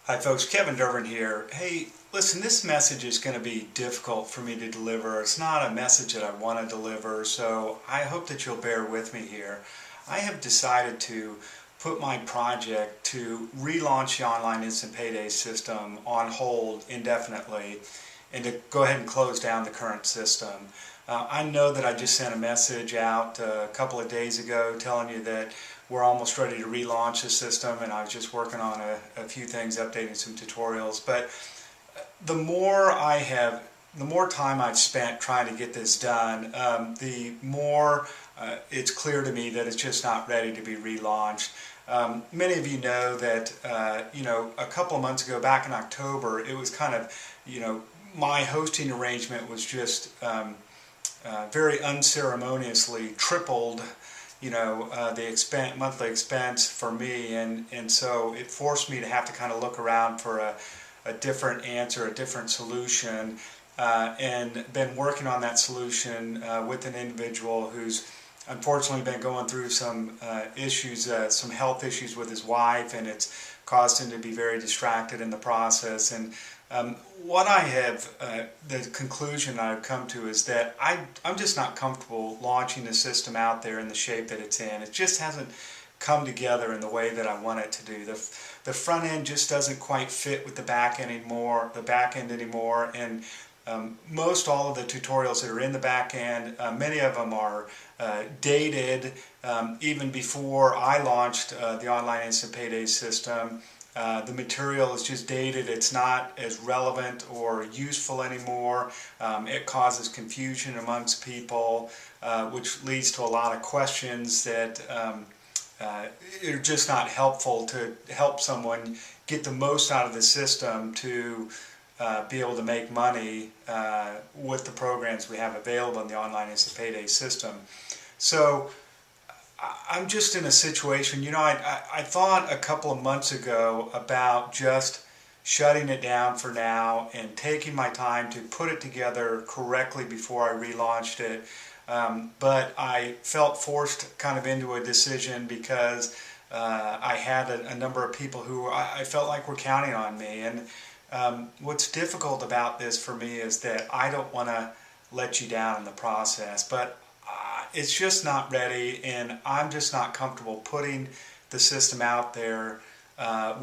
Hi folks, Kevin Dervin here. Hey, listen, this message is going to be difficult for me to deliver. It's not a message that I want to deliver, so I hope that you'll bear with me here. I have decided to put my project to relaunch the online instant payday system on hold indefinitely and to go ahead and close down the current system. I know that I just sent a message out a couple of days ago telling you that we're almost ready to relaunch the system, and I was just working on a few things, updating some tutorials. But the more I have, the more time I've spent trying to get this done, the more it's clear to me that it's just not ready to be relaunched. Many of you know that, a couple of months ago, back in October, it was kind of, my hosting arrangement was just very unceremoniously tripled, the monthly expense for me, and so it forced me to have to kind of look around for a different answer, a different solution, and been working on that solution with an individual who's unfortunately been going through some issues, some health issues with his wife, and it's caused him to be very distracted in the process. And what I have, the conclusion I've come to is that I'm just not comfortable launching the system out there in the shape that it's in. It just hasn't come together in the way that I want it to do. The front end just doesn't quite fit with the back end anymore, and most all of the tutorials that are in the back end, many of them are dated even before I launched the online instant payday system. The material is just dated. It's not as relevant or useful anymore. It causes confusion amongst people, which leads to a lot of questions that are just not helpful to help someone get the most out of the system to be able to make money with the programs we have available in the online instant payday system. So I'm just in a situation, I thought a couple of months ago about just shutting it down for now and taking my time to put it together correctly before I relaunched it. But I felt forced kind of into a decision because I had a number of people who I felt like were counting on me. And what's difficult about this for me is that I don't want to let you down in the process, but it's just not ready, and I'm just not comfortable putting the system out there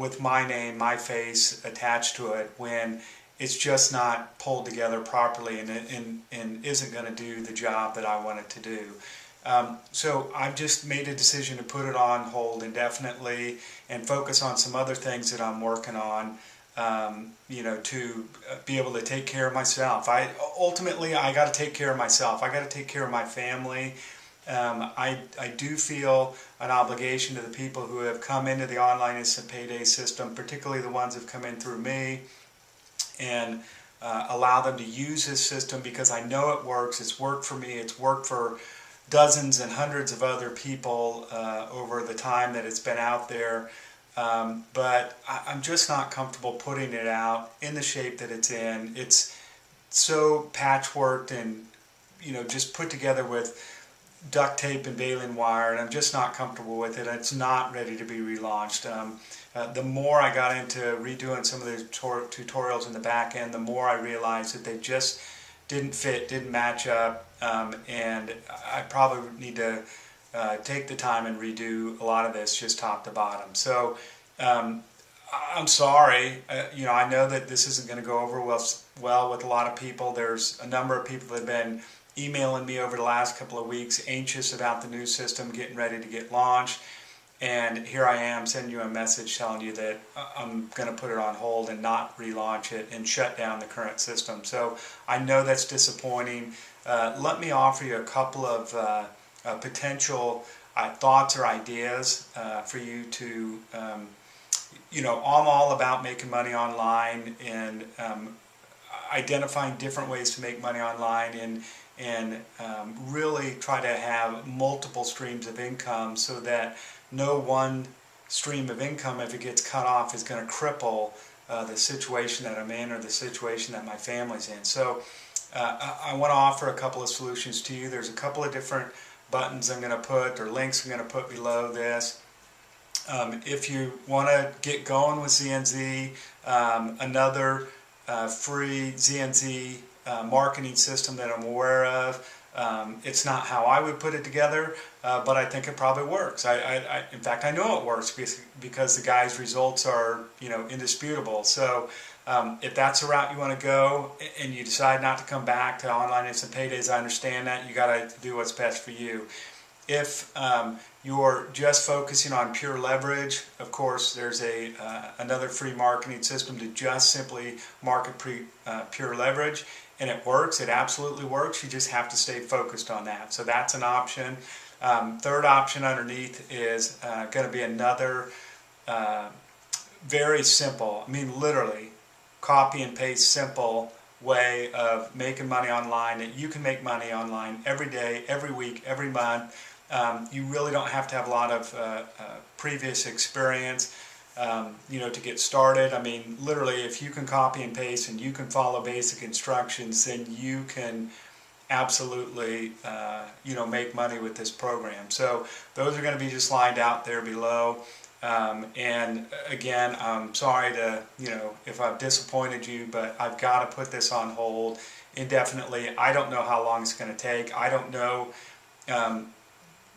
with my name, my face attached to it when it's just not pulled together properly and isn't going to do the job that I want it to do. So I've just made a decision to put it on hold indefinitely and focus on some other things that I'm working on. To be able to take care of myself. Ultimately, I got to take care of myself. I got to take care of my family. I do feel an obligation to the people who have come into the online instant payday system, particularly the ones that have come in through me, and allow them to use this system because I know it works. It's worked for me. It's worked for dozens and hundreds of other people over the time that it's been out there. But I'm just not comfortable putting it out in the shape that it's in. It's so patchworked and, just put together with duct tape and baling wire, and I'm just not comfortable with it. It's not ready to be relaunched. The more I got into redoing some of the tutorials in the back end, the more I realized that they just didn't fit, didn't match up, and I probably need to take the time and redo a lot of this just top to bottom. So I'm sorry. I know that this isn't going to go over well with a lot of people. There's a number of people that have been emailing me over the last couple of weeks, anxious about the new system getting ready to get launched. And here I am sending you a message telling you that I'm going to put it on hold and not relaunch it and shut down the current system. So I know that's disappointing. Let me offer you a couple of potential thoughts or ideas for you to, I'm all about making money online and identifying different ways to make money online and really try to have multiple streams of income so that no one stream of income, if it gets cut off, is going to cripple the situation that I'm in or the situation that my family's in. So I want to offer a couple of solutions to you. There's a couple of different buttons I'm going to put, or links I'm going to put below this. If you want to get going with ZNZ, another free ZNZ marketing system that I'm aware of. It's not how I would put it together, but I think it probably works. In fact, I know it works because the guy's results are, indisputable. So if that's the route you want to go and you decide not to come back to online instant paydays, I understand that. You got to do what's best for you. If you're just focusing on pure leverage, of course, there's another free marketing system to just simply market pure leverage, and it works. It absolutely works. You just have to stay focused on that. So that's an option. Third option underneath is going to be another very simple, literally copy and paste simple way of making money online, that you can make money online every day, every week, every month. You really don't have to have a lot of previous experience, to get started. Literally, if you can copy and paste and you can follow basic instructions, then you can absolutely, make money with this program. So those are going to be just lined out there below. And again, I'm sorry to, if I've disappointed you, but I've got to put this on hold indefinitely. I don't know how long it's going to take. I don't know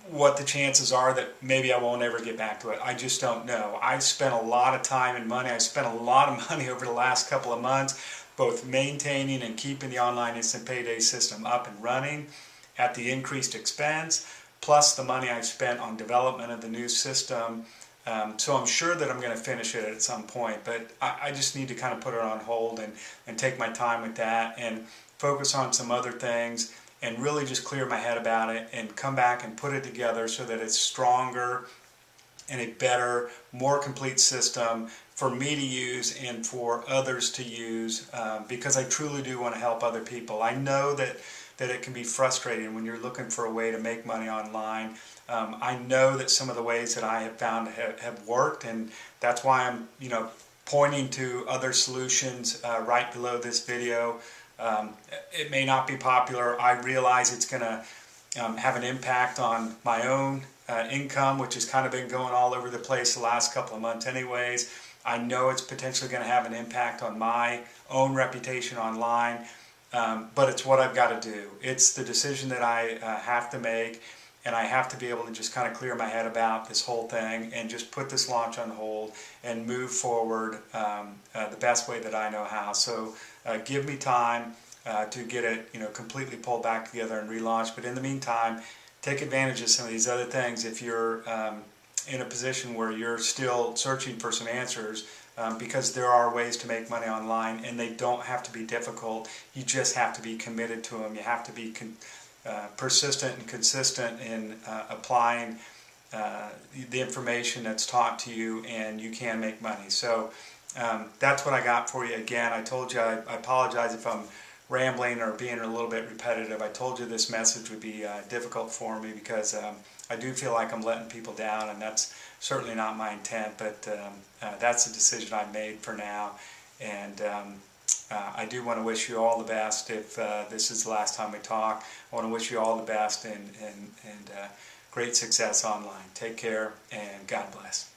what the chances are that maybe I won't ever get back to it. I just don't know. I've spent a lot of time and money. I spent a lot of money over the last couple of months, both maintaining and keeping the online instant payday system up and running at the increased expense, plus the money I've spent on development of the new system. So I'm sure that I'm going to finish it at some point, but I just need to kind of put it on hold and take my time with that and focus on some other things and really just clear my head about it and come back and put it together so that it's stronger and a better, more complete system for me to use and for others to use, because I truly do want to help other people. I know that it can be frustrating when you're looking for a way to make money online. I know that some of the ways that I have found have worked, and that's why I'm pointing to other solutions right below this video. It may not be popular. I realize it's going to have an impact on my own income, which has kind of been going all over the place the last couple of months anyways. I know it's potentially going to have an impact on my own reputation online, but it's what I've got to do. It's the decision that I have to make, and I have to be able to just kind of clear my head about this whole thing and just put this launch on hold and move forward the best way that I know how. So give me time to get it completely pulled back together and relaunched. But in the meantime, take advantage of some of these other things if you're in a position where you're still searching for some answers, because there are ways to make money online, and they don't have to be difficult. You just have to be committed to them. You have to be persistent and consistent in applying the information that's taught to you, and you can make money. So that's what I got for you. Again, I told you, I apologize if I'm rambling or being a little bit repetitive. I told you this message would be difficult for me because I do feel like I'm letting people down, and that's certainly not my intent, but that's the decision I've made for now. And I do want to wish you all the best if this is the last time we talk. I want to wish you all the best and great success online. Take care, and God bless.